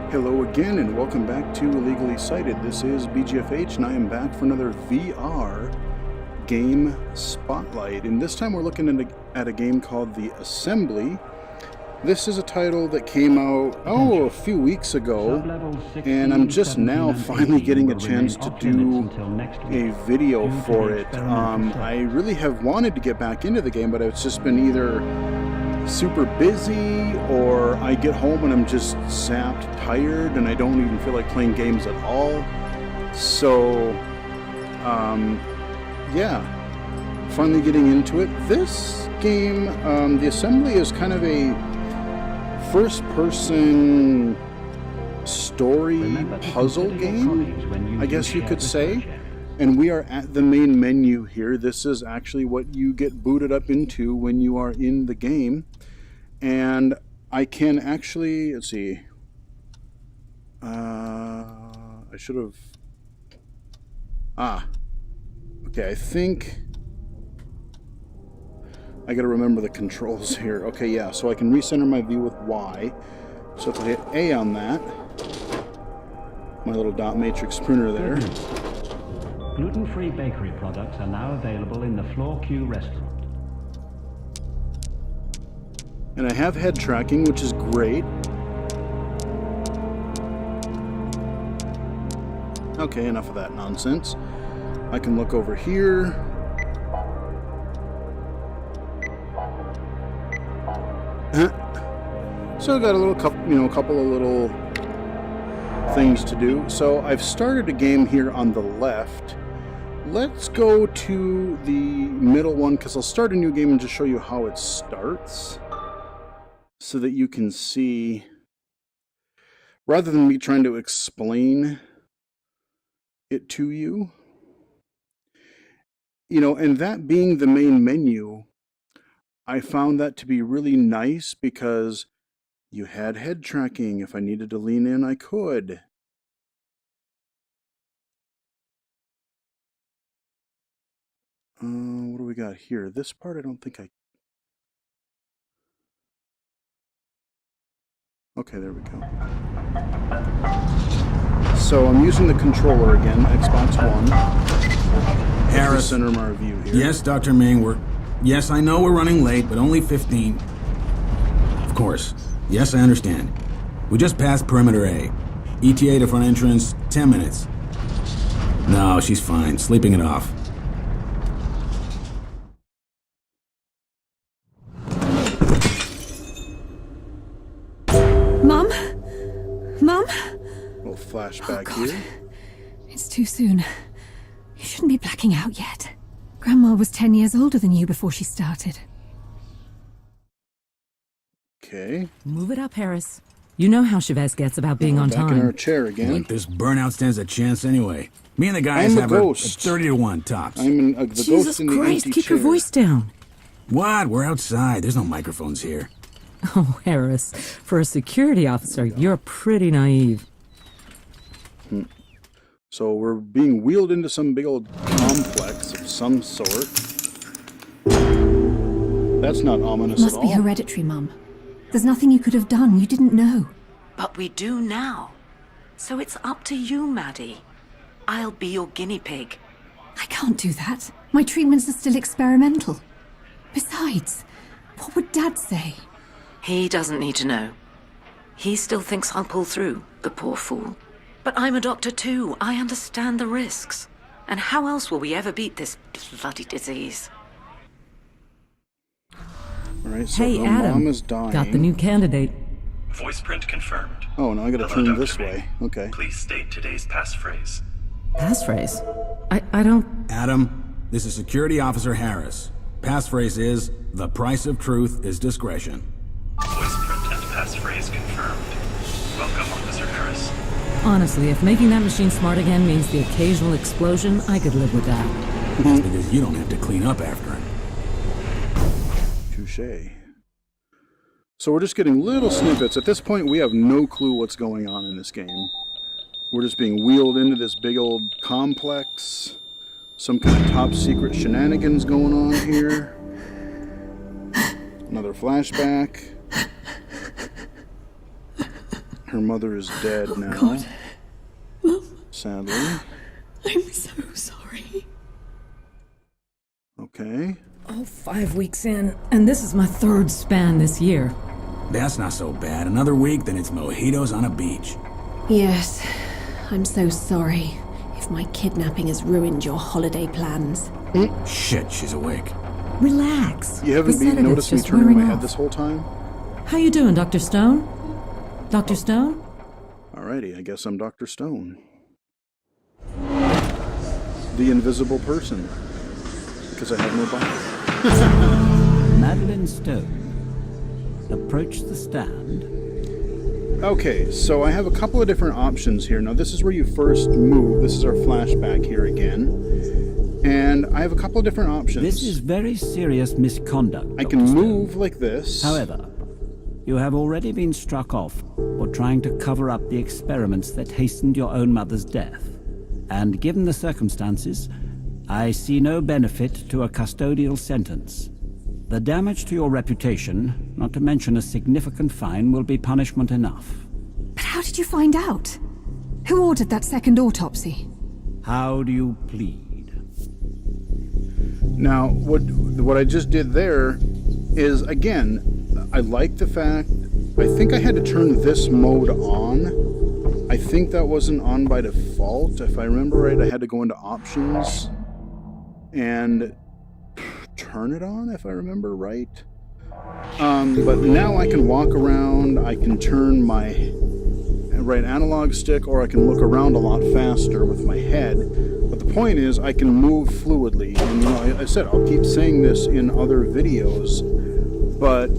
Hello again and welcome back to Illegally Cited. This is BGFH and I am back for another VR game spotlight. And this time we're looking at a game called The Assembly. This is a title that came out, a few weeks ago, and I'm just now finally getting a chance to do a video for it. I really have wanted to get back into the game, but it's just been either super busy or I get home and I'm just sapped, tired, and I don't even feel like playing games at all. So, yeah, finally getting into it. This game, The Assembly, is kind of a first-person story puzzle game, I guess you could say. And we are at the main menu here. This is actually what you get booted up into when you are in the game. And I can actually, let's see. I should have... Okay, I think... I gotta remember the controls here. Okay, yeah, so I can recenter my view with Y. So if I hit A on that, my little dot matrix printer there. Gluten-free bakery products are now available in the Floor Q restaurant. And I have head tracking, which is great. Okay, enough of that nonsense. I can look over here. So I got a little couple of little things to do. So I've started a game here on the left. Let's go to the middle one because I'll start a new game and just show you how it starts so that you can see, rather than me trying to explain it to you. You know, and that being the main menu, I found that to be really nice because you had head tracking. If I needed to lean in, I could. What do we got here? This part, I don't think I... Okay, there we go. So I'm using the controller again, Xbox One. Harris. Center my review here. Yes, Dr. Ming, Yes, I know we're running late, but only 15. Of course. Yes, I understand. We just passed Perimeter A. ETA to front entrance, 10 minutes. No, she's fine. Sleeping it off. Mum? Mum? A little flashback here. It's too soon. You shouldn't be blacking out yet. Grandma was 10 years older than you before she started. Okay. Move it up, Harris. You know how Chavez gets about being on Back in our time. chair again. Like this burnout stands a chance anyway. Me and the guys I'm have the a ghost. 30-to-1 tops. I'm the Jesus ghost in the Christ, empty keep chair. your voice down. What? We're outside. There's no microphones here. Oh, Harris, for a security officer, you're pretty naive. So we're being wheeled into some big old complex of some sort. That's not ominous It at must be all. hereditary, Mum. There's nothing you could have done. You didn't know. But we do now. So it's up to you, Maddie. I'll be your guinea pig. I can't do that. My treatments are still experimental. Besides, what would Dad say? He doesn't need to know. He still thinks I'll pull through, the poor fool. But I'm a doctor too. I understand the risks. And how else will we ever beat this bloody disease? All right, so Hey, her Adam. mom is dying. Got the new candidate. Voice print confirmed. Oh, now I gotta Hello, turn Dr. this Ming. way. Okay. Please state today's passphrase. Passphrase. I don't... Adam, this is Security Officer Harris. Passphrase is, the price of truth is discretion. Voice print and passphrase confirmed. Welcome, Officer Harris. Honestly, if making that machine smart again means the occasional explosion, I could live with that. That's because you don't have to clean up after it. Touché. So we're just getting little snippets. At this point, we have no clue what's going on in this game. We're just being wheeled into this big old complex. Some kind of top secret shenanigans going on here. Another flashback. Her mother is dead now. God. Mum, sadly. I'm so sorry. Okay. Oh, 5 weeks in, and this is my 3rd span this year. That's not so bad. Another week, then it's mojitos on a beach. Yes, I'm so sorry if my kidnapping has ruined your holiday plans. Shit, she's awake. Relax. You haven't The been sedative's noticed me just turning my wearing head off. this whole time? How you doing, Dr. Stone? Dr. Stone? Alrighty, I guess I'm Dr. Stone. The invisible person. Because I have no body. Madeline Stone. Approach the stand. Okay, so I have a couple of different options here. Now, this is where you first move. This is our flashback here again. And I have a couple of different options. This is very serious misconduct, I can Dr. Stone. move like this. However, you have already been struck off for trying to cover up the experiments that hastened your own mother's death. And given the circumstances, I see no benefit to a custodial sentence. The damage to your reputation, not to mention a significant fine, will be punishment enough. But how did you find out? Who ordered that second autopsy? How do you plead? Now, what I just did there is, again, I like the fact, I think I had to turn this mode on. I think that wasn't on by default. If I remember right, I had to go into options and turn it on, if I remember right. But now I can walk around, I can turn my right analog stick, or I can look around a lot faster with my head. But the point is, I can move fluidly. And you know, I said I'll keep saying this in other videos, but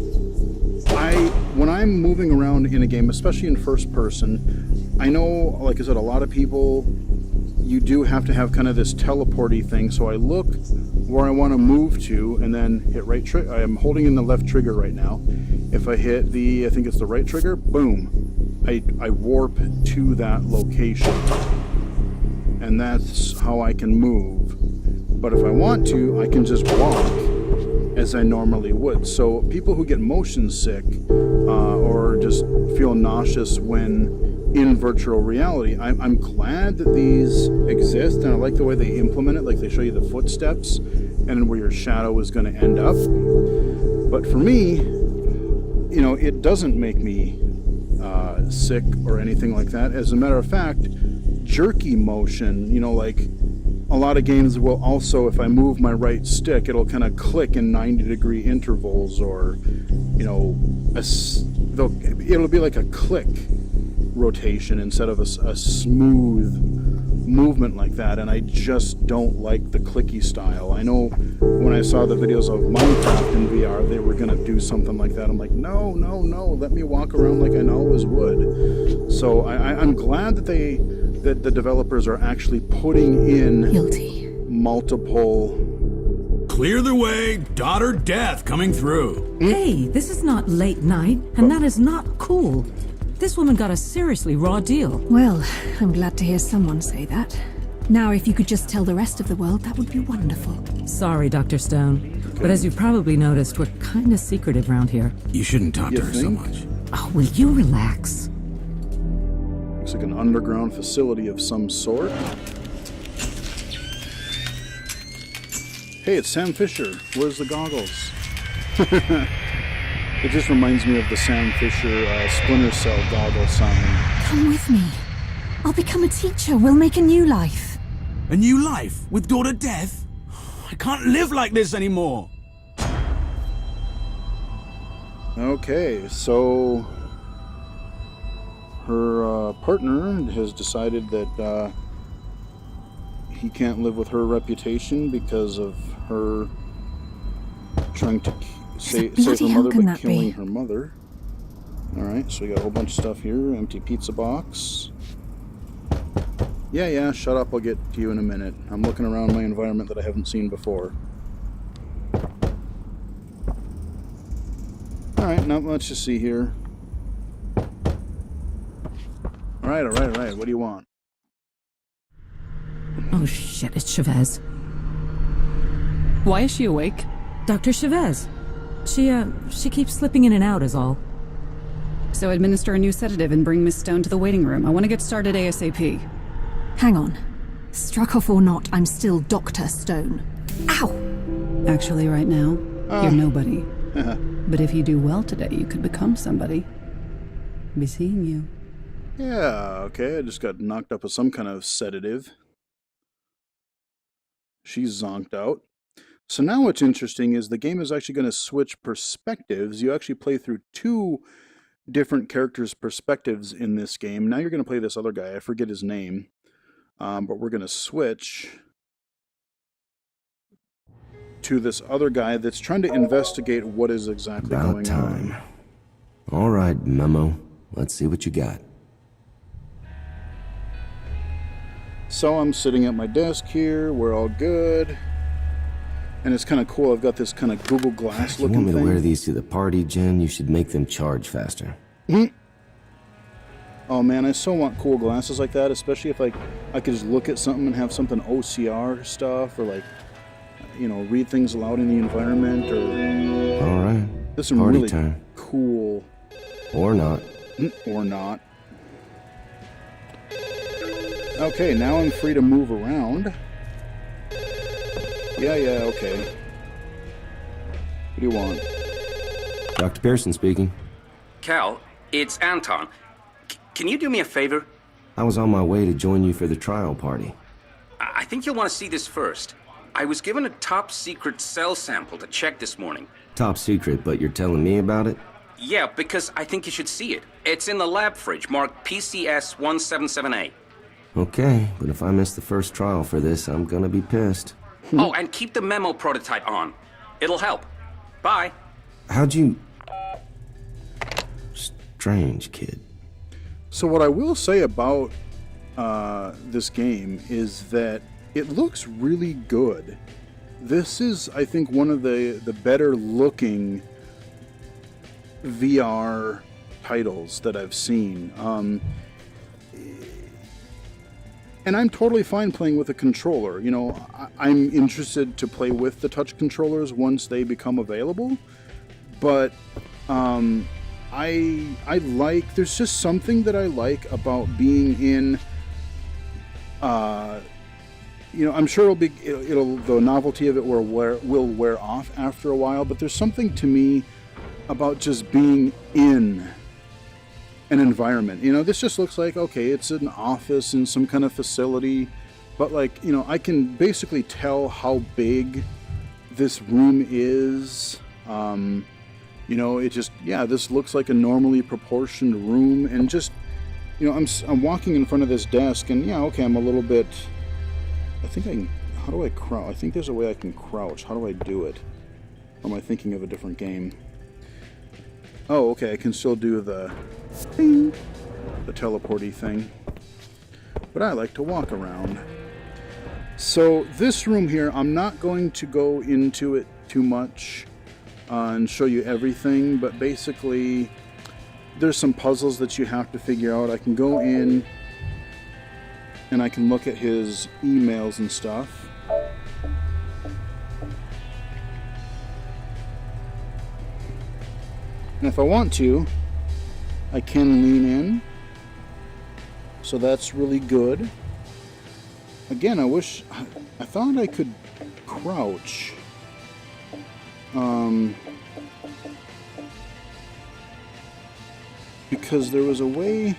when I'm moving around in a game, especially in first person, I know, like I said, a lot of people, you do have to have kind of this teleporty thing. So I look where I want to move to and then hit right trigger. I am holding in the left trigger right now. If I hit the, I think it's the right trigger, boom, I warp to that location. And that's how I can move. But if I want to, I can just walk as I normally would. So people who get motion sick or just feel nauseous when in virtual reality, I'm glad that these exist, and I like the way they implement it, like they show you the footsteps and where your shadow is going to end up. But for me, you know, it doesn't make me sick or anything like that. As a matter of fact, jerky motion, you know, like a lot of games will also, if I move my right stick, it'll kind of click in 90-degree intervals, or, you know, it'll be like a click rotation instead of a smooth movement like that, and I just don't like the clicky style. I know when I saw the videos of Minecraft in VR, they were going to do something like that. I'm like, no, let me walk around like I always would. So I'm glad that the developers are actually putting in Guilty. multiple... Clear the way, daughter death coming through. Hey, this is not late night, and that is not cool. This woman got a seriously raw deal. Well, I'm glad to hear someone say that. Now, if you could just tell the rest of the world, that would be wonderful. Sorry, Dr. Stone. But as you probably noticed, we're kind of secretive around here. You shouldn't talk You to her so think? much. Oh, will you relax? Looks like an underground facility of some sort. Hey, it's Sam Fisher. Where's the goggles? It just reminds me of the Sam Fisher Splinter Cell goggle sign. Come with me. I'll become a teacher. We'll make a new life. A new life with daughter death? I can't live like this anymore. Okay, so her partner has decided that he can't live with her reputation because of her trying to save her bloody hell mother, can but that killing be? her mother. Alright, so we got a whole bunch of stuff here. Empty pizza box. Yeah, shut up, I'll get to you in a minute. I'm looking around my environment that I haven't seen before. Alright, not much to see here. Alright, what do you want? Oh shit, it's Chavez. Why is she awake? Dr. Chavez. She keeps slipping in and out is all. So administer a new sedative and bring Miss Stone to the waiting room. I want to get started ASAP. Hang on. Struck off or not, I'm still Dr. Stone. Ow! Actually, right now, you're nobody. But if you do well today, you could become somebody. Be seeing you. Yeah, okay, I just got knocked up with some kind of sedative. She's zonked out. So now what's interesting is the game is actually going to switch perspectives. You actually play through 2 different characters' perspectives in this game. Now you're going to play this other guy. I forget his name. But we're going to switch to this other guy that's trying to investigate what is exactly going on. All right, Memo. Let's see what you got. So I'm sitting at my desk here. We're all good. And it's kind of cool. I've got this kind of Google Glass looking thing. You want me to wear these to the party, Jen? You should make them charge faster. Oh man, I so want cool glasses like that, especially if I could just look at something and have something OCR stuff, or like, you know, read things aloud in the environment, or... All right. There's some party really time. Cool... Or not. Or not. Okay, now I'm free to move around. Yeah, okay. What do you want? Dr. Pearson speaking. Cal, it's Anton. Can you do me a favor? I was on my way to join you for the trial party. I think you'll want to see this first. I was given a top-secret cell sample to check this morning. Top secret, but you're telling me about it? Yeah, because I think you should see it. It's in the lab fridge, marked PCS-177A. Okay, but if I miss the first trial for this, I'm gonna be pissed. Oh, and keep the memo prototype on. It'll help. Bye. How'd you... Strange, kid. So what I will say about this game is that it looks really good. This is, I think, one of the better looking VR titles that I've seen. And I'm totally fine playing with a controller. You know, I'm interested to play with the touch controllers once they become available. But I like, there's just something that I like about being in, you know, I'm sure the novelty of it will wear off after a while, but there's something to me about just being in an environment. You know, this just looks like, okay, it's an office in some kind of facility, but like, you know, I can basically tell how big this room is. You know, it just, yeah, this looks like a normally proportioned room, and just, you know, I'm walking in front of this desk, and yeah, okay, I'm a little bit, I think I can, how do I crouch? I think there's a way I can crouch. How do I do it? Or am I thinking of a different game? Oh, okay, I can still do the ding, the teleporty thing. But I like to walk around. So this room here, I'm not going to go into it too much and show you everything, but basically there's some puzzles that you have to figure out. I can go in and I can look at his emails and stuff. And if I want to, I can lean in. So that's really good. Again, I thought I could crouch. Because there was a way,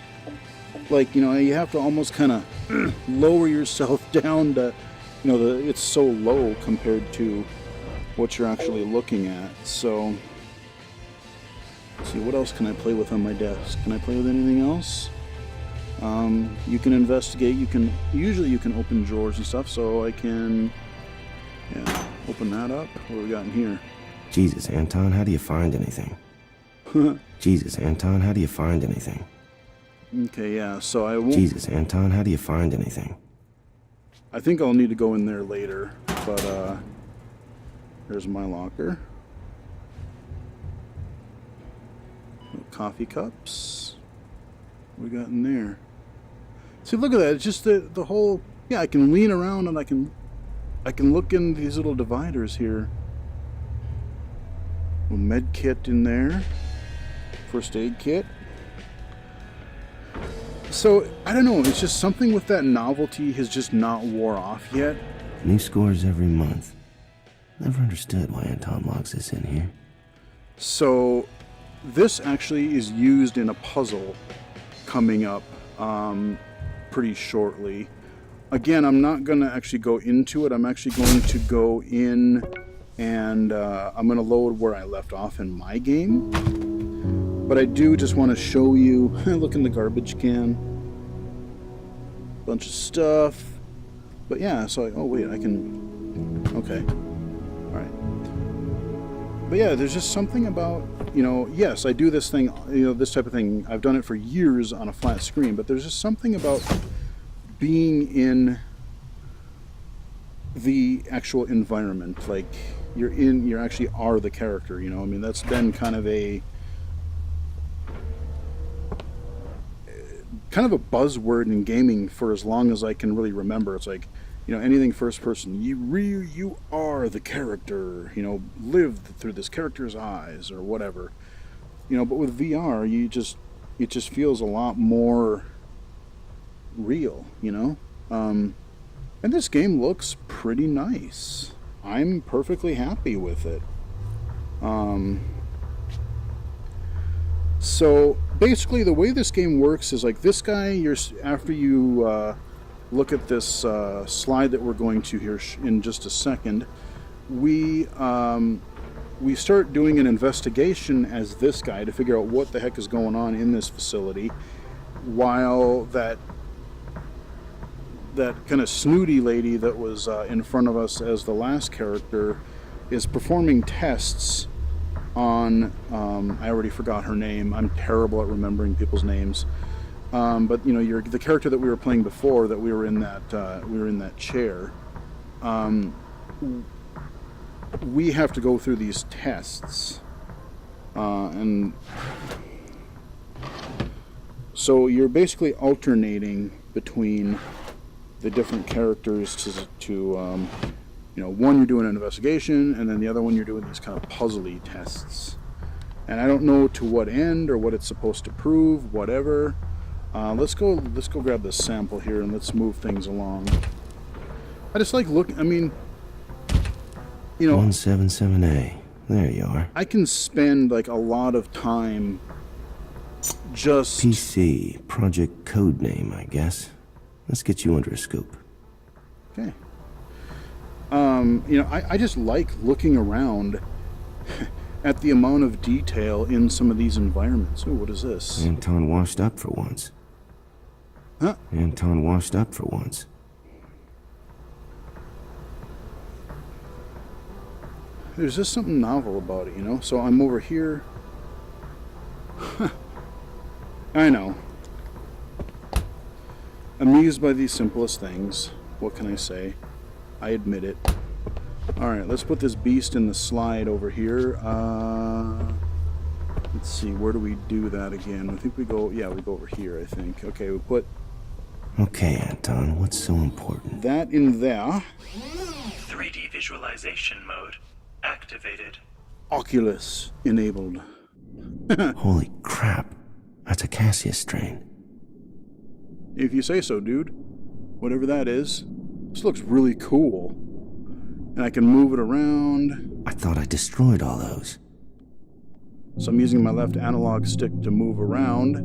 like, you know, you have to almost kind of lower yourself down to, you know, it's so low compared to what you're actually looking at. So, let's see, what else can I play with on my desk? Can I play with anything else? You can investigate, usually you can open drawers and stuff, so I can, yeah, open that up. What do we got in here? Jesus, Anton, how do you find anything? Jesus, Anton, how do you find anything? Okay, yeah, so I won't... Jesus, Anton, how do you find anything? I think I'll need to go in there later, but, there's my locker. Coffee cups. What we got in there? See, look at that. It's just the whole... Yeah, I can lean around and I can look in these little dividers here. A med kit in there. First aid kit. So, I don't know, it's just something with that novelty has just not wore off yet. New scores every month. Never understood why Anton logs this in here. So, this actually is used in a puzzle coming up pretty shortly. Again, I'm not going to actually go into it. I'm actually going to go in and I'm going to load where I left off in my game. But I do just want to show you, look in the garbage can. Bunch of stuff. But yeah, so, oh wait, I can, okay. Alright. But yeah, there's just something about, you know, yes, I do this thing, you know, this type of thing. I've done it for years on a flat screen, but there's just something about being in the actual environment. Like, you actually are the character, you know? I mean, that's been kind of a buzzword in gaming for as long as I can really remember. It's like, you know, anything first person, you are the character, you know, live through this character's eyes or whatever, you know. But with VR, it just feels a lot more real, you know. And this game looks pretty nice. I'm perfectly happy with it. So basically the way this game works is like this guy, after you look at this slide that we're going to here in just a second, we start doing an investigation as this guy to figure out what the heck is going on in this facility, while that kind of snooty lady that was in front of us as the last character is performing tests on, I already forgot her name. I'm terrible at remembering people's names. But you know, the character that we were playing before, that we were in that chair. We have to go through these tests, and so you're basically alternating between the different characters to you know, one you're doing an investigation, and then the other one you're doing these kind of puzzly tests. And I don't know to what end or what it's supposed to prove, whatever. Let's go grab this sample here and let's move things along. I just like I mean, you know, 177A. There you are. I can spend like a lot of time just PC, project code name, I guess. Let's get you under a scope. Okay. You know, I just like looking around at the amount of detail in some of these environments. Oh, what is this? Anton washed up for once. Huh? Anton washed up for once. There's just something novel about it, you know? So I'm over here. I know. Amused by these simplest things. What can I say? I admit it. Alright, let's put this beast in the slide over here. Let's see, where do we do that again? I think we go, yeah, we go over here, I think. Okay, we put... Okay, Anton, what's so important? That in there. 3D visualization mode activated. Oculus enabled. Holy crap. That's a Cassius strain. If you say so, dude. Whatever that is. This looks really cool. And I can move it around. I thought I destroyed all those. So I'm using my left analog stick to move around.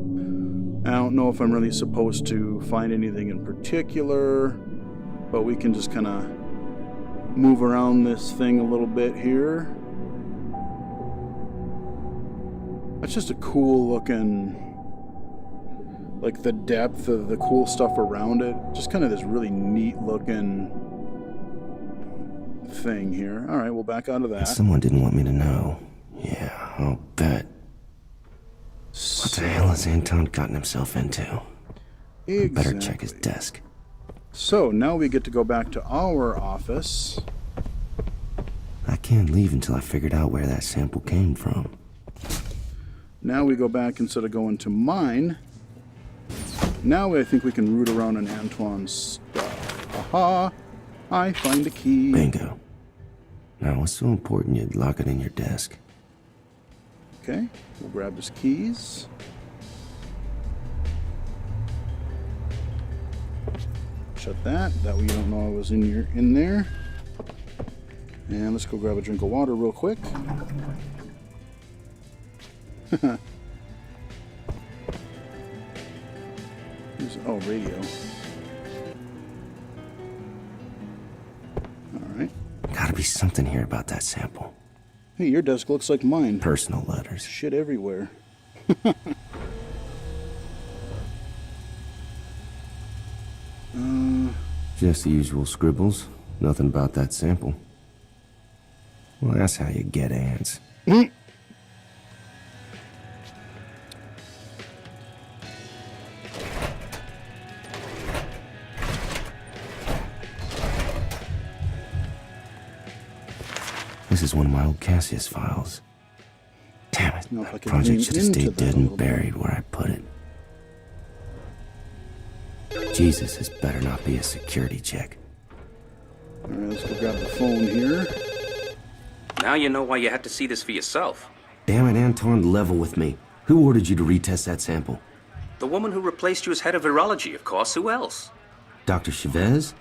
I don't know if I'm really supposed to find anything in particular, but we can just kind of move around this thing a little bit here. That's just a cool looking, like the depth of the cool stuff around it. Just kind of this really neat looking thing here. All right, we'll back out of that. Someone didn't want me to know. Yeah, I'll bet. What the hell has Anton gotten himself into? Exactly. Better check his desk. So now we get to go back to our office. I can't leave until I figured out where that sample came from. Now we go back, instead of going to mine. Now I think we can root around in Antoine's stuff. Aha! I find a key. Bingo. Now what's so important you'd lock it in your desk? Okay, we'll grab his keys. Shut that. That way you don't know I was in there. And let's go grab a drink of water real quick. Oh, radio. Alright. Gotta be something here about that sample. Hey, your desk looks like mine. Personal letters. Shit everywhere. Just the usual scribbles. Nothing about that sample. Well, that's how you get ants. This is one of my old Cassius files. Damn it. That project should have stayed dead and buried where I put it. Jesus, this better not be a security check. Alright, let's go grab the phone here. Now you know why you had to see this for yourself. Damn it, Anton, level with me. Who ordered you to retest that sample? The woman who replaced you as head of virology, of course. Who else? Dr. Chavez?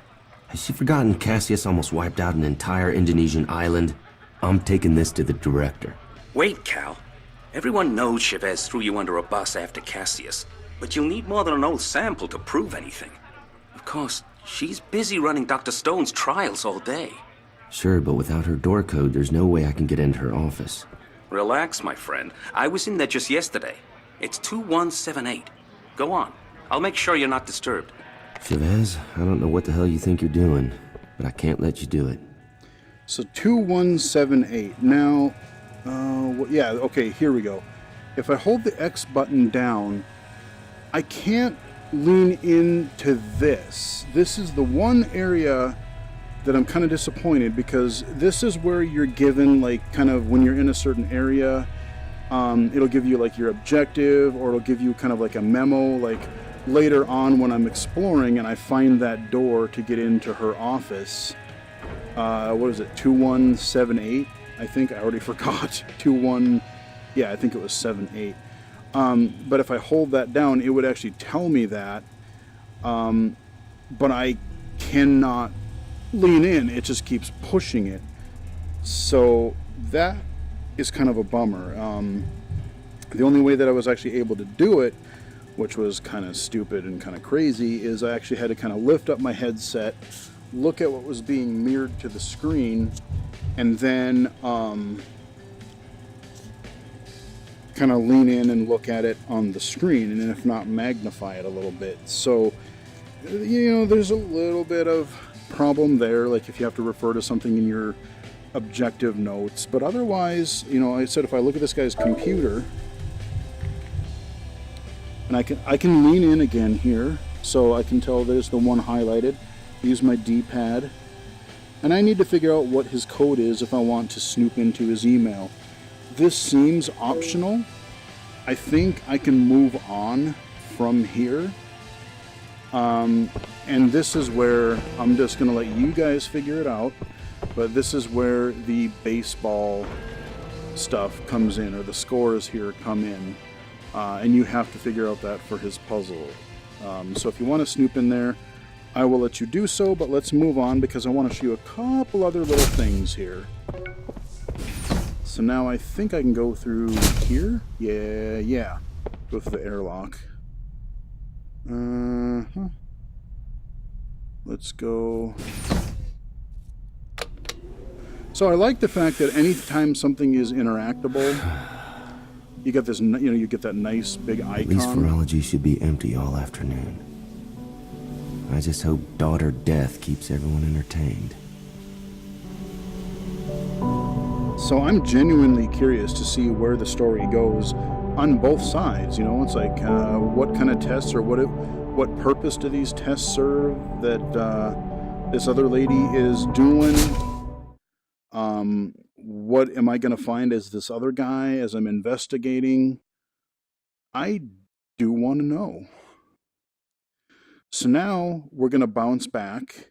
Has she forgotten Cassius almost wiped out an entire Indonesian island? I'm taking this to the director. Wait, Cal. Everyone knows Chavez threw you under a bus after Cassius, but you'll need more than an old sample to prove anything. Of course, she's busy running Dr. Stone's trials all day. Sure, but without her door code, there's no way I can get into her office. Relax, my friend. I was in there just yesterday. It's 2178. Go on. I'll make sure you're not disturbed. Chavez, I don't know what the hell you think you're doing, but I can't let you do it. So 2178. Now, yeah, okay, here we go. If I hold the X button down, I can't lean into this. This is the one area that I'm kind of disappointed, because this is where you're given, like, kind of when you're in a certain area, it'll give you like your objective, or it'll give you kind of like a memo, like later on when I'm exploring and I find that door to get into her office. What is it, 2178? I think I already forgot. Yeah, I think it was 78. But if I hold that down, it would actually tell me that. But I cannot lean in. It just keeps pushing it. So that is kind of a bummer. The only way that I was actually able to do it, which was kind of stupid and kind of crazy, is I actually had to kind of lift up my headset, look at what was being mirrored to the screen, and then kind of lean in and look at it on the screen, and then if not, magnify it a little bit. So, you know, there's a little bit of problem there, like if you have to refer to something in your objective notes. But otherwise, you know, I said if I look at this guy's computer, and I can lean in again here, so I can tell there's the one highlighted. Use my D-pad, and I need to figure out what his code is if I want to snoop into his email. This seems optional. I think I can move on from here. And this is where I'm just going to let you guys figure it out. But this is where the baseball stuff comes in, or the scores here come in. And you have to figure out that for his puzzle. So if you want to snoop in there, I will let you do so, but let's move on because I want to show you a couple other little things here. So now I think I can go through here. Yeah. Go through the airlock. Let's go. So I like the fact that anytime something is interactable, you get this, you get that nice big icon. At least virology should be empty all afternoon. I just hope Daughter Death keeps everyone entertained. So I'm genuinely curious to see where the story goes on both sides. You know, it's like what kind of tests, or what purpose do these tests serve that this other lady is doing? What am I going to find as this other guy as I'm investigating? I do want to know. So now we're going to bounce back,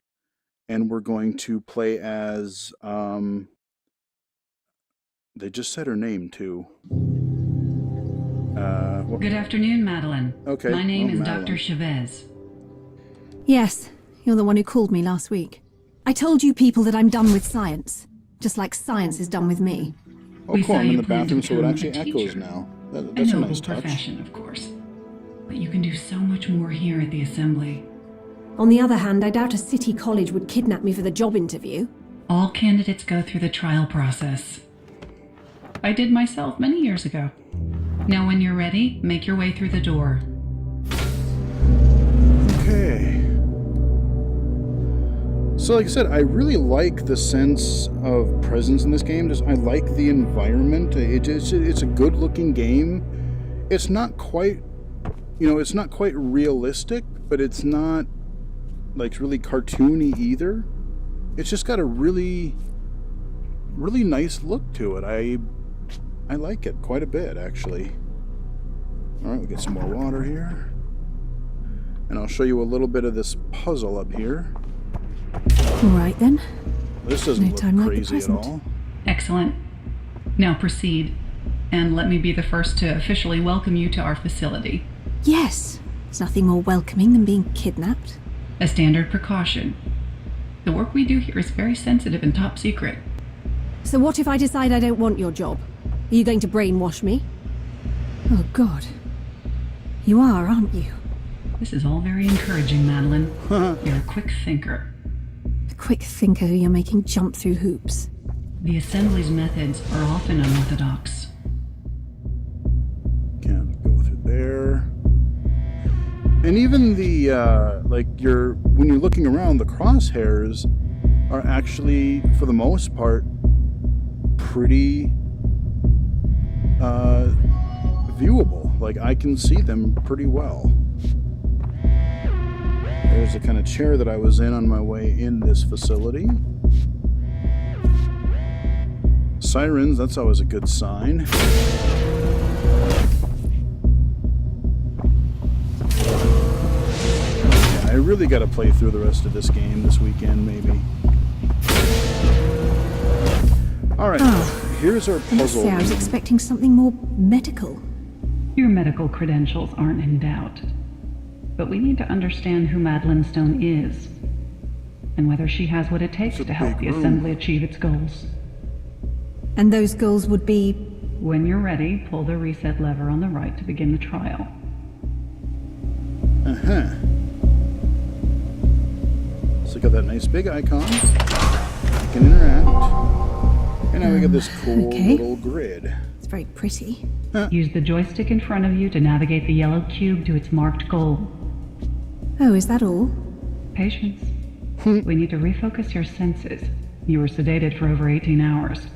and we're going to play as, they just said her name too. Good afternoon, Madeline. Okay. My name is Madeline. Dr. Chavez. Yes, You're the one who called me last week. I told you people that I'm done with science, just like science is done with me. Oh, cool, I'm in the bathroom, so it actually echoes now. That's a nice touch. Profession, of course. But you can do so much more here at the Assembly. On the other hand, I doubt a city college would kidnap me for the job interview. All candidates go through the trial process. I did myself many years ago. Now when you're ready, make your way through the door. Okay. So like I said, I really like the sense of presence in this game. I like the environment. It's a good looking game. It's not quite, it's not quite realistic, but it's not like really cartoony either. It's just got a really, really nice look to it. I like it quite a bit, actually. All right, we get some more water here. And I'll show you a little bit of this puzzle up here. All right, then. This doesn't look crazy at all. Excellent. Now proceed, and let me be the first to officially welcome you to our facility. Yes. There's nothing more welcoming than being kidnapped. A standard precaution. The work we do here is very sensitive and top secret. So what if I decide I don't want your job? Are you going to brainwash me? Oh, God. You are, aren't you? This is all very encouraging, Madeline. You're a quick thinker. A quick thinker who you're making jump through hoops. The Assembly's methods are often unorthodox. Can't go through there. And even the, when you're looking around, the crosshairs are actually, for the most part, pretty viewable. Like, I can see them pretty well. There's the kind of chair that I was in on my way in this facility. Sirens, that's always a good sign. Yeah, I really got to play through the rest of this game this weekend, maybe. Alright, here's our puzzle. I was expecting something more medical. Your medical credentials aren't in doubt. But we need to understand who Madeline Stone is, and whether she has what it takes to help the Assembly achieve its goals. And those goals would be? When you're ready, pull the reset lever on the right to begin the trial. So got that nice big icon. I can interact. And now we get this cool little grid. It's very pretty. Use the joystick in front of you to navigate the yellow cube to its marked goal. Oh, is that all? Patience. We need to refocus your senses. You were sedated for over 18 hours.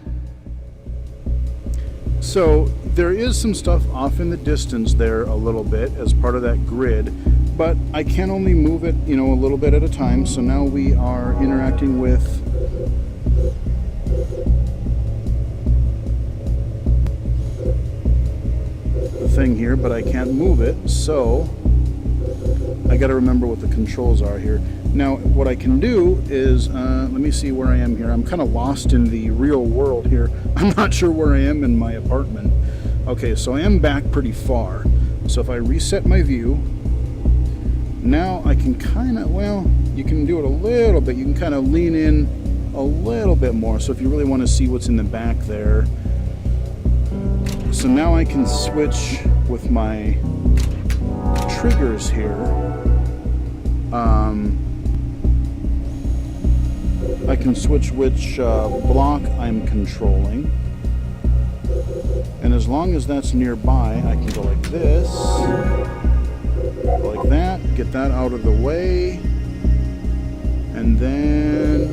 So there is some stuff off in the distance there a little bit as part of that grid, but I can only move it, a little bit at a time. So now we are interacting with the thing here, but I can't move it. So I got to remember what the controls are here. Now, what I can do is, let me see where I am here. I'm kind of lost in the real world here. I'm not sure where I am in my apartment. Okay, so I am back pretty far. So if I reset my view, now I can kind of, you can do it a little bit. You can kind of lean in a little bit more. So if you really want to see what's in the back there. So now I can switch with my triggers here. I can switch which block I'm controlling, and as long as that's nearby, I can go like this, go like that, get that out of the way, and then,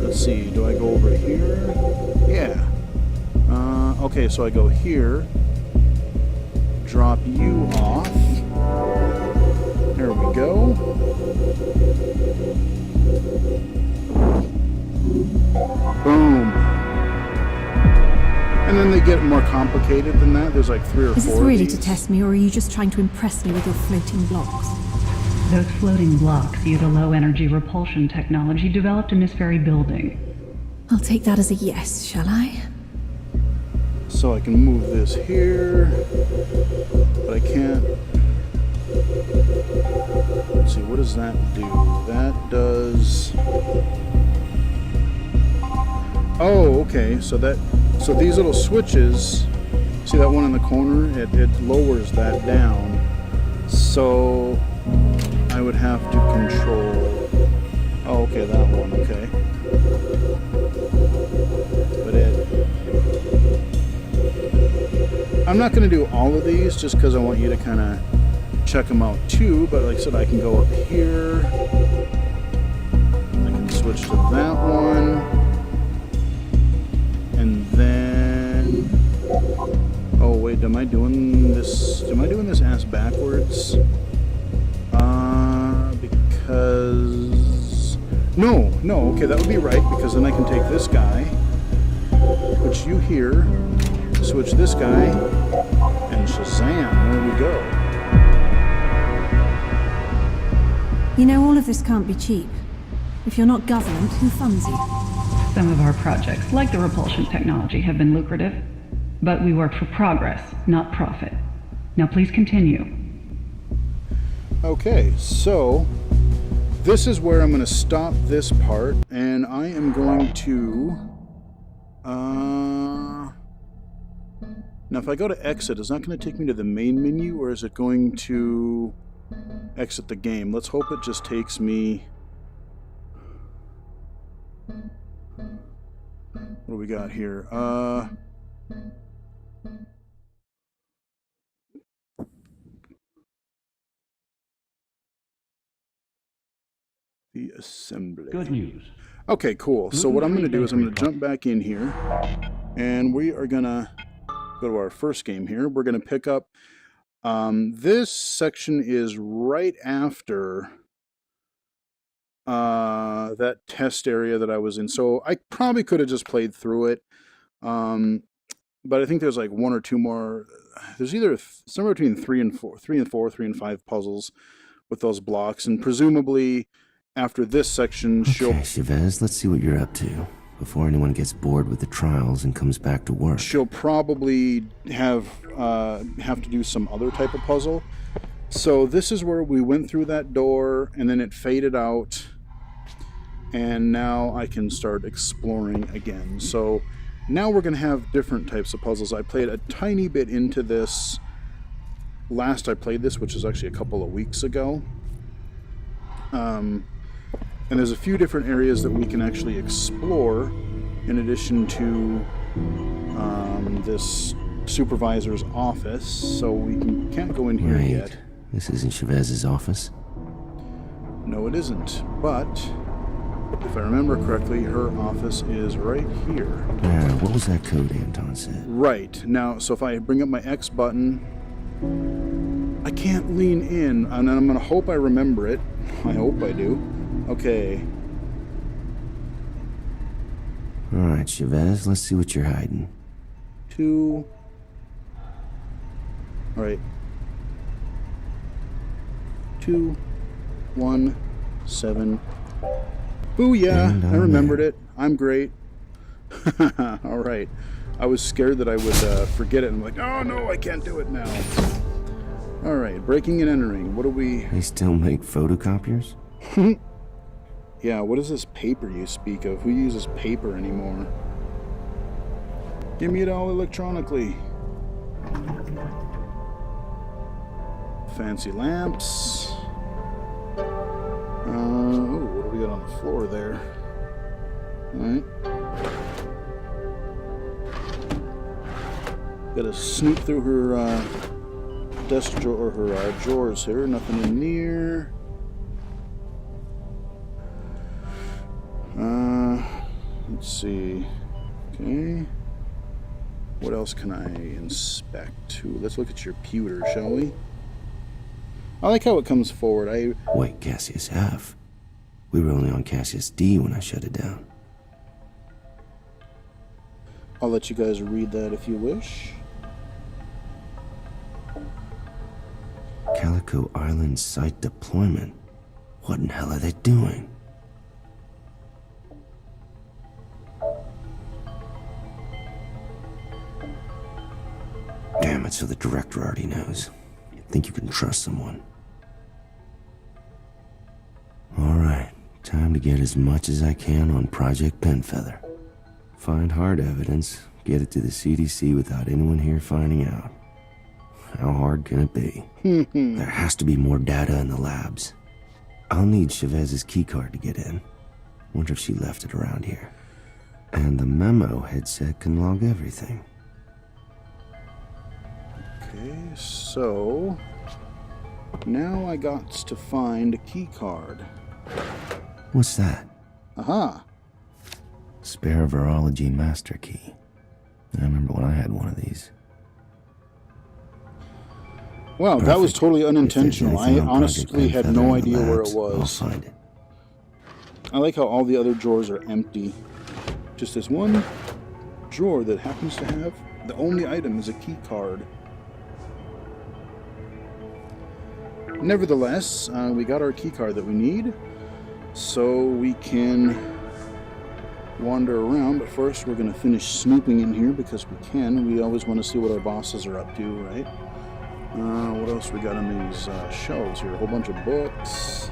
let's see, do I go over here? Yeah. Okay, so I go here, drop you off. There we go. Boom. And then they get more complicated than that. There's like 3 or 4 Is this really to test me, or are you just trying to impress me with your floating blocks? Those floating blocks use a low-energy repulsion technology developed in this very building. I'll take that as a yes, shall I? So I can move this here, but I can't. Let's see, where does that do? That does... Oh, okay, so these little switches, see that one in the corner? It lowers that down. So I would have to control... Oh, okay, that one, okay. But I'm not going to do all of these just because I want you to kind of check them out too, but like I said, I can go up here. I can switch to that one. And then... Oh, wait, am I doing this ass backwards? Because... No, okay, that would be right, because then I can take this guy, put you here, switch this guy, and Shazam, there we go. You know, all of this can't be cheap. If you're not government, who funds you? Some of our projects, like the repulsion technology, have been lucrative, but we work for progress, not profit. Now please continue. Okay, so this is where I'm going to stop this part, and I am going to... Now if I go to exit, is that going to take me to the main menu, or is it going to exit the game? Let's hope it just takes me... What do we got here? The assembly. Good news. Okay, cool. So what I'm going to do is I'm going to jump back in here, and we are going to go to our first game here. We're going to pick up... this section is right after that test area that I was in. So I probably could have just played through it. But I think there's like one or two more. There's either somewhere between 3 and 4, 3 and 5 puzzles with those blocks. And presumably after this section, Okay, Chavez, let's see what you're up to before anyone gets bored with the trials and comes back to work. She'll probably have to do some other type of puzzle. So this is where we went through that door, and then it faded out, and now I can start exploring again. So now we're going to have different types of puzzles. I played a tiny bit into this last I played this, which is actually a couple of weeks ago. And there's a few different areas that we can actually explore in addition to this supervisor's office. So we can't go in here yet. This isn't Chavez's office? No, it isn't. But if I remember correctly, her office is right here. What was that code Anton said? Right. Now, so if I bring up my X button, I can't lean in, and I'm going to hope I remember it. I hope I do. Okay. Alright, Chavez, let's see what you're hiding. 2. Alright. 2, 1, 7. Booyah! I remembered it. I'm great. Alright. I was scared that I would forget it. I'm like, oh no, I can't do it now. Alright, breaking and entering. What do we... They still make photocopiers? Yeah, what is this paper you speak of? Who uses paper anymore? Give me it all electronically. Fancy lamps. Oh, what do we got on the floor there? Alright. Gotta snoop through her desk drawer, or her drawers here. Nothing in there. Let's see. Okay. What else can I inspect? Ooh, let's look at your pewter, shall we? I like how it comes forward. Wait, Cassius F. We were only on Cassius D when I shut it down. I'll let you guys read that if you wish. Calico Island site deployment. What in hell are they doing? Damn it, so the director already knows. Think you can trust someone? Time to get as much as I can on Project Penfeather. Find hard evidence, get it to the CDC without anyone here finding out. How hard can it be? There has to be more data in the labs. I'll need Chavez's keycard to get in. Wonder if she left it around here. And the memo headset can log everything. Okay, so now I got to find a key card. What's that? Aha! Spare Virology Master Key. I remember when I had one of these. Wow, Perfect. that was totally unintentional. I anything on honestly Project had Penfeather no in the idea where labs, it was. I'll find it. I like how all the other drawers are empty. Just this one drawer that happens to have the only item is a key card. Nevertheless, we got our key card that we need, so we can wander around. But first, we're going to finish snooping in here because we can. We always want to see what our bosses are up to, right? What else we got on these shelves here? A whole bunch of books.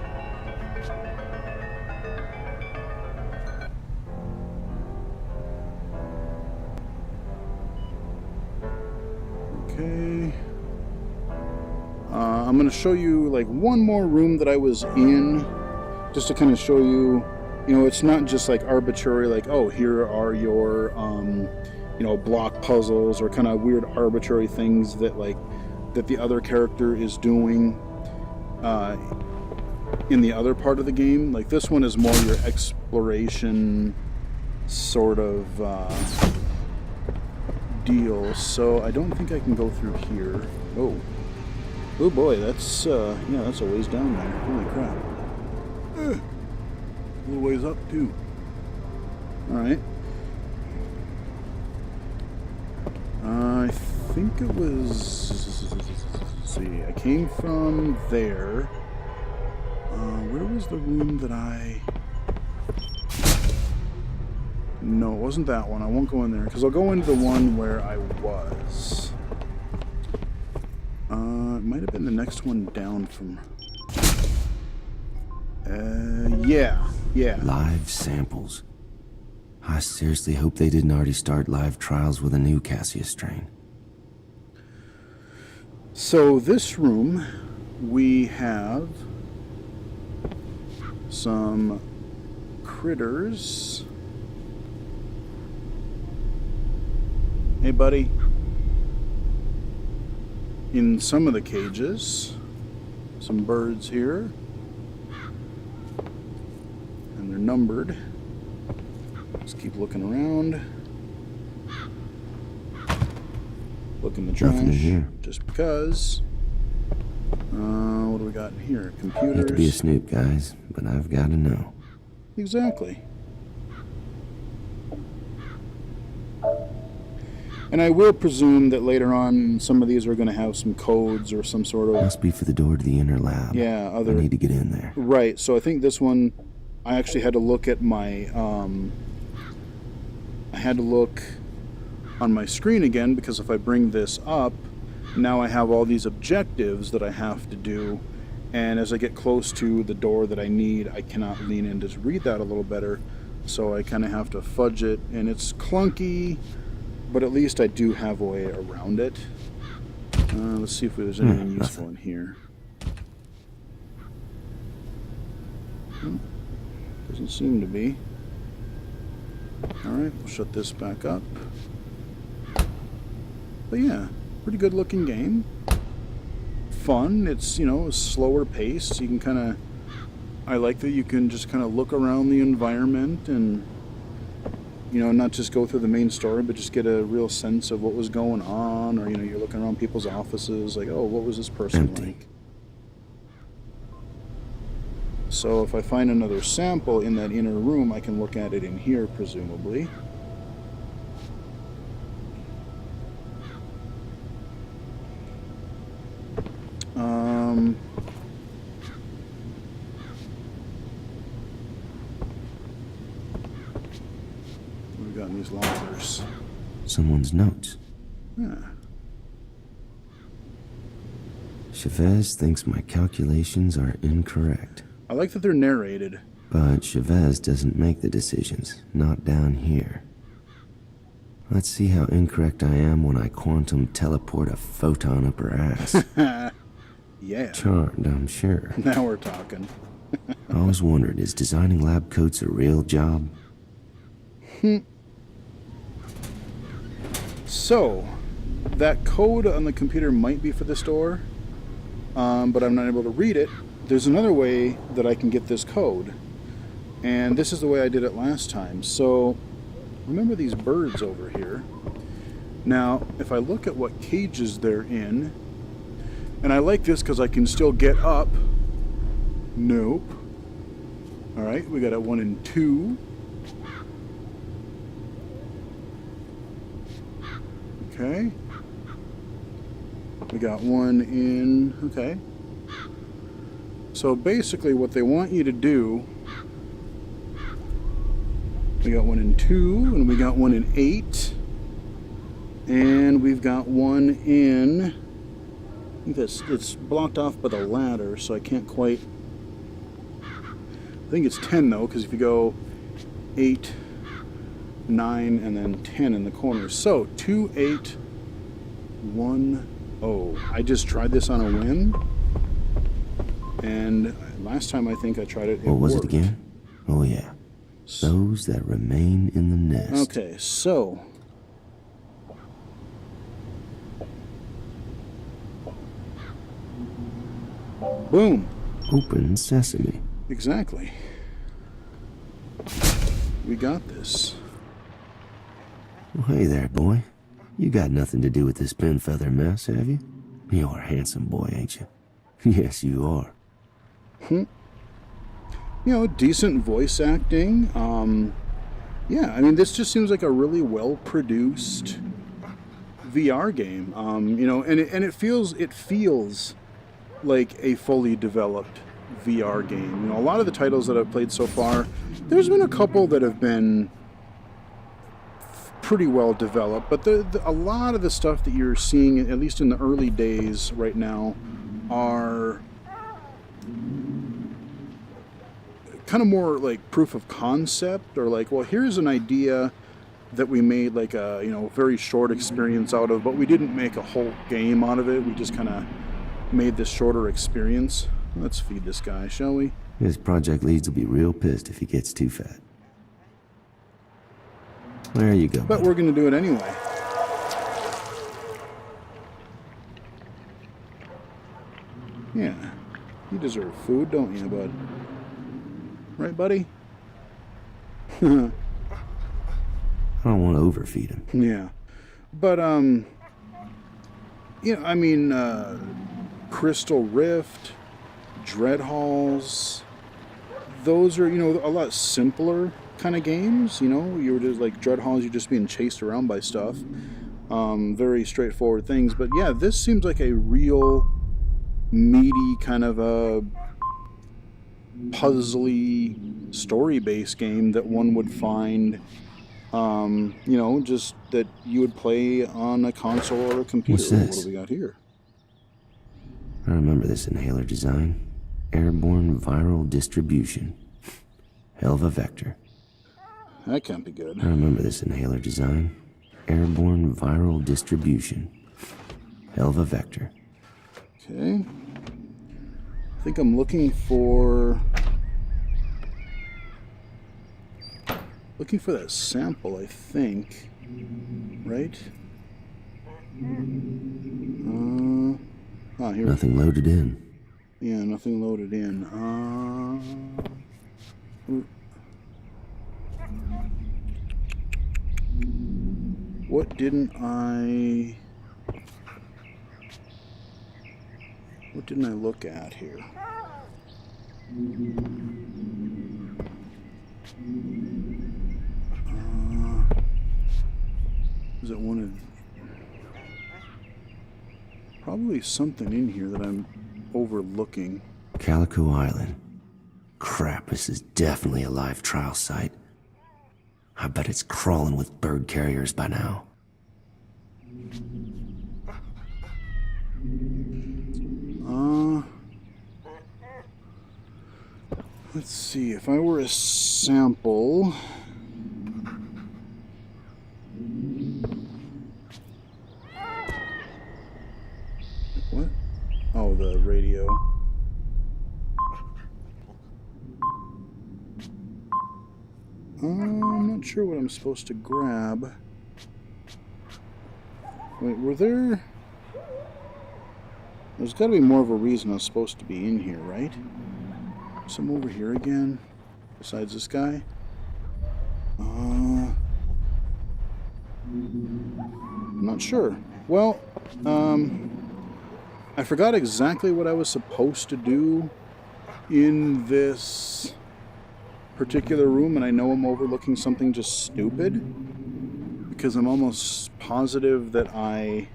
Okay. I'm going to show you like one more room that I was in, just to kind of show you, you know, it's not just like arbitrary, like, oh, here are your, you know, block puzzles or kind of weird arbitrary things that like, that the other character is doing in the other part of the game. Like this one is more your exploration sort of deal. So I don't think I can go through here. Oh boy, that's yeah, that's a ways down there. Holy crap. A little ways up too. All right. I think it was. Let's see. I came from there. Where was the room that I? No, it wasn't that one. I won't go in there because I'll go into the one where I was. It might have been the next one down from. Yeah. Live samples. I seriously hope they didn't already start live trials with a new Cassius strain. So this room, we have some critters. Hey, buddy. In some of the cages, some birds here. And they're numbered. Let's keep looking around. Look in the trash. Nothing in here. Just because. What do we got in here? Computers. Hate to be a snoop, guys, but I've got to know. Exactly. And I will presume that later on, some of these are going to have some codes or some sort of... Must be for the door to the inner lab. Yeah, I need to get in there. Right, so I think this one, I actually had to look at my... I had to look on my screen again, because if I bring this up, now I have all these objectives that I have to do, and as I get close to the door that I need, I cannot lean in to read that a little better, so I kind of have to fudge it, and it's clunky, but at least I do have a way around it. Let's see if there's anything useful in here. Doesn't seem to be. Alright, we'll shut this back up. But yeah, pretty good looking game. Fun, it's, you know, a slower pace. You can kind of, I like that you can just kind of look around the environment and, you know, not just go through the main story, but just get a real sense of what was going on, or, you know, you're looking around people's offices, like, oh, what was this person like? So if I find another sample in that inner room, I can look at it in here, presumably. What do we got in these lockers? Someone's notes. Yeah. Chavez thinks my calculations are incorrect. I like that they're narrated. But Chavez doesn't make the decisions, not down here. Let's see how incorrect I am when I quantum teleport a photon up her ass. Yeah. Charmed, I'm sure. Now we're talking. I always wondered, is designing lab coats a real job? So, that code on the computer might be for this door, but I'm not able to read it. There's another way that I can get this code, and this is the way I did it last time. So, remember these birds over here. Now, if I look at what cages they're in, and I like this because I can still get up. Nope. Alright, we got a 1 and 2. Okay. We got 1 in... Okay. So basically what they want you to do... We got 1 in 2, and we got 1 in 8. And we've got 1 in... I think it's blocked off by the ladder, so I can't quite... I think it's 10 though, because if you go 8, 9, and then 10 in the corner. So, 2, 8, 1, 0. I just tried this on a whim. And last time I think I tried it, What was worked. it again? Oh yeah. Those that remain in the nest. Okay, so... Boom. Open sesame. Exactly. We got this. Well, hey there, boy. You got nothing to do with this Penfeather mess, have you? You're a handsome boy, ain't you? Yes, you are. You know, decent voice acting. Yeah, I mean, this just seems like a really well-produced VR game. You know, and it feels like a fully developed VR game. You know, a lot of the titles that I've played so far, there's been a couple that have been pretty well developed, but a lot of the stuff that you're seeing, at least in the early days right now, are kind of more like proof of concept, or like, well, here's an idea that we made like a, you know, very short experience out of, but we didn't make a whole game out of it. We just kind of made this shorter experience. Let's feed this guy, shall we? His project leads will be real pissed if he gets too fat. There you go. But we're going to do it anyway. Yeah. You deserve food, don't you, bud? Right, buddy? I don't want to overfeed him. Yeah. But, yeah, I mean, Crystal Rift, Dread Halls, those are, you know, a lot simpler kind of games. You know, you were just like Dread Halls, you're just being chased around by stuff. Very straightforward things. But yeah, this seems like a real meaty kind of a puzzly story-based game that one would find, you know, just that you would play on a console or a computer. What's this? What do we got here? I remember this inhaler design. Airborne viral distribution. Hell of a vector. That can't be good. I remember this inhaler design. Airborne viral distribution. Hell of a vector. Okay. I think I'm looking for that sample, I think. Right? Here. Nothing loaded in. Yeah, nothing loaded in. What didn't I look at here? Is it one of... Probably something in here that I'm overlooking. Calico Island. Crap, this is definitely a live trial site. I bet it's crawling with bird carriers by now. Let's see, if I were a sample... What? Oh, the radio. I'm not sure what I'm supposed to grab. Wait, were there... There's got to be more of a reason I was supposed to be in here, right? Some over here again, besides this guy. I'm not sure. Well, I forgot exactly what I was supposed to do in this particular room, and I know I'm overlooking something just stupid, because I'm almost positive that I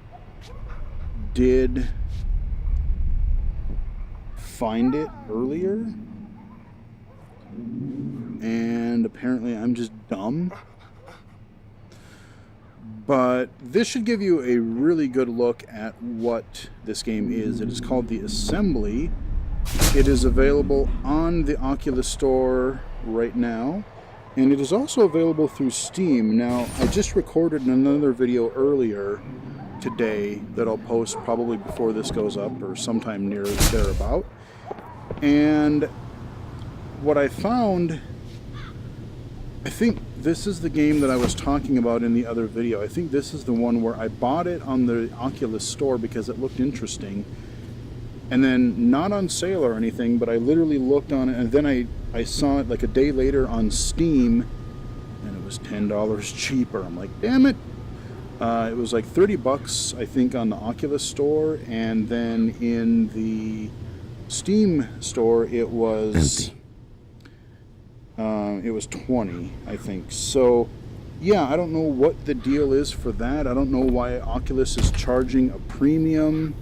did find it earlier, and apparently I'm just dumb. But this should give you a really good look at what this game is. It is called The Assembly. It is available on the Oculus Store right now, and it is also available through Steam. Now, I just recorded another video earlier today that I'll post probably before this goes up or sometime near thereabout. And what I found, I think this is the game that I was talking about in the other video. I think this is the one where I bought it on the Oculus Store because it looked interesting. And then, not on sale or anything, but I literally looked on it, and then I saw it like a day later on Steam, and it was $10 cheaper. I'm like, damn it! It was like $30, I think, on the Oculus Store, and then in the Steam store it was empty. It was 20, I think. So yeah, I don't know what the deal is for that. I don't know why Oculus is charging a premium,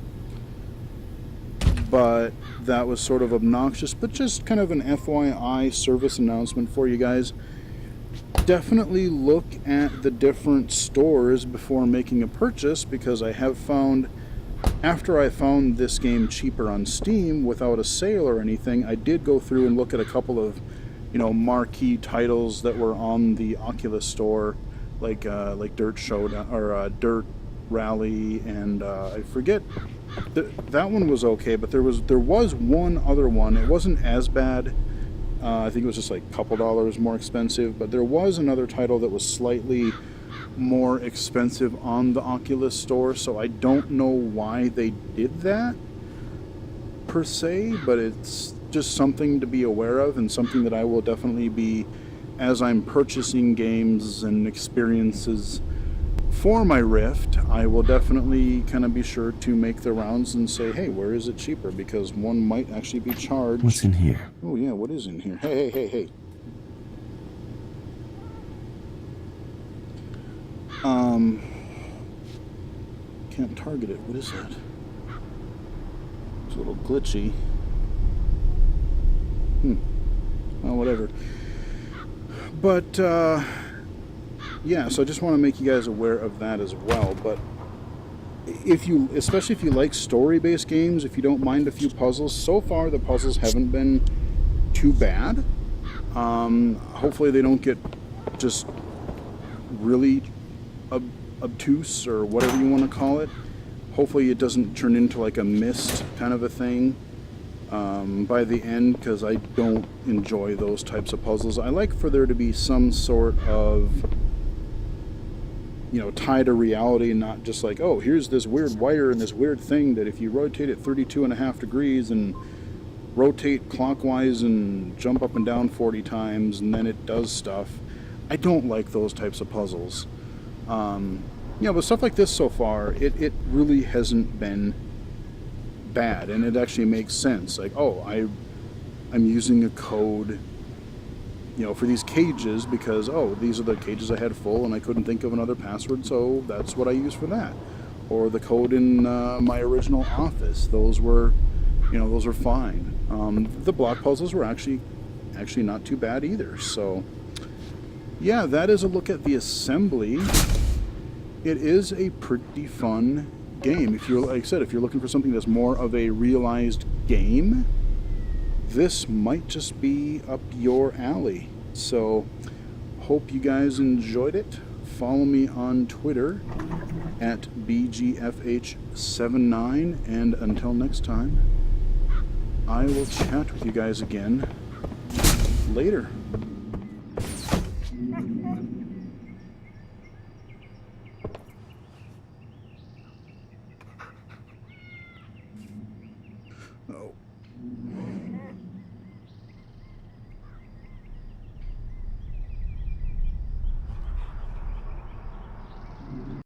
but that was sort of obnoxious. But just kind of an FYI service announcement for you guys. Definitely look at the different stores before making a purchase, because I have found, after I found this game cheaper on Steam without a sale or anything, I did go through and look at a couple of, marquee titles that were on the Oculus Store, like Dirt Showdown or Dirt Rally, and I forget. That one was okay, but there was one other one. It wasn't as bad. I think it was just like a couple dollars more expensive, but there was another title that was slightly more expensive on the Oculus Store, so I don't know why they did that per se, but it's just something to be aware of, and something that I will definitely be, as I'm purchasing games and experiences for my Rift, I will definitely kind of be sure to make the rounds and say, hey, where is it cheaper? Because one might actually be charged. What's in here? Oh yeah, what is in here? Hey. Can't target it. What is that? It's a little glitchy. Well, whatever. But, yeah, so I just want to make you guys aware of that as well. But especially if you like story-based games, if you don't mind a few puzzles, so far the puzzles haven't been too bad. Hopefully they don't get just really obtuse, or whatever you want to call it. Hopefully it doesn't turn into like a Myst kind of a thing by the end, because I don't enjoy those types of puzzles. I like for there to be some sort of, tie to reality, and not just like, oh, here's this weird wire and this weird thing that if you rotate it 32.5 degrees and rotate clockwise and jump up and down 40 times and then it does stuff. I don't like those types of puzzles. But stuff like this so far, it really hasn't been bad, and it actually makes sense. Like, oh, I'm using a code, for these cages because, oh, these are the cages I had full and I couldn't think of another password, so that's what I use for that. Or the code in my original Office, those were fine. The block puzzles were actually not too bad either. So yeah, that is a look at The Assembly. It is a pretty fun game. If you're, like I said, if you're looking for something that's more of a realized game, this might just be up your alley. So, hope you guys enjoyed it. Follow me on Twitter at BGFH79, and until next time, I will chat with you guys again later.